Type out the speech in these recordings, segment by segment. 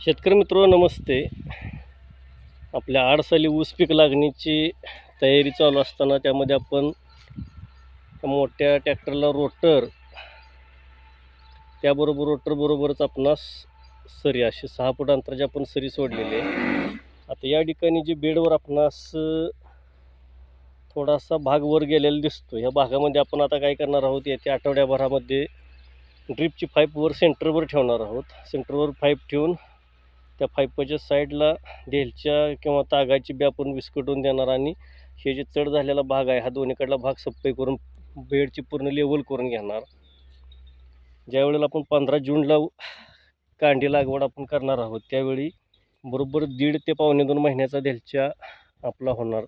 शेतकरी मित्र नमस्ते. आपल्या आडसाली ऊस पीक लागणीची तयारी चालू असताना त्यामध्ये आपण मोठ्या ट्रॅक्टरला रोटर, त्याबरोबर रोटरबरोबरच आपणास सरी अशी 6 फूट अंतराची आपण सरी सोडलेली आहे. आता या ठिकाणी जे बेडवर आपणास थोडासा भाग वर गेलेला दिसतो. या भागामध्ये आपण आता काय करणार आहोत, येत्या आठवड्याभरामध्ये ड्रिपची पाईप वर सेंटरवर ठेवणार आहोत. सेंटरवर पाईप ठेवून त्या पाईपाच्या साईडला देलच्या किंवा तागाची बी आपण विस्कटून देणार आणि हे जे चढ झालेला भाग आहे हा दोन्हीकडला भाग सफाई करून बेडची पूर्ण लेवल करून घेणार. ज्यावेळेला आपण 15 जूनला कांडी लागवड आपण करणार आहोत त्यावेळी बरोबर 1.5 ते पावणे 2 महिन्याचा देलच्या आपला होणार.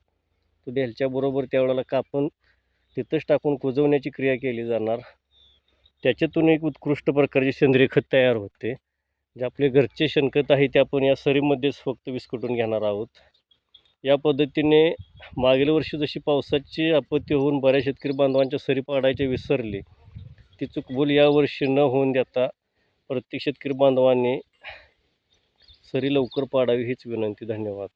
तो देलच्या बरोबर त्यावेळेला कापून तिथंच टाकून कुजवण्याची क्रिया केली जाणार. त्याच्यातून एक उत्कृष्ट प्रकारचे सेंद्रिय खत तयार होते. जे आपले घरचे शेणखत आहे ते आपण या सरीमध्येच फक्त विस्कटून घेणार आहोत. या पद्धतीने मागील वर्षी जशी पावसाची आपत्ती होऊन बऱ्याच शेतकरी बांधवांच्या सरी पाडायचे विसरले, ती चूकभूल यावर्षी न होऊन देता प्रत्येक शेतकरी बांधवांनी सरी लवकर पाडावी हीच विनंती. धन्यवाद.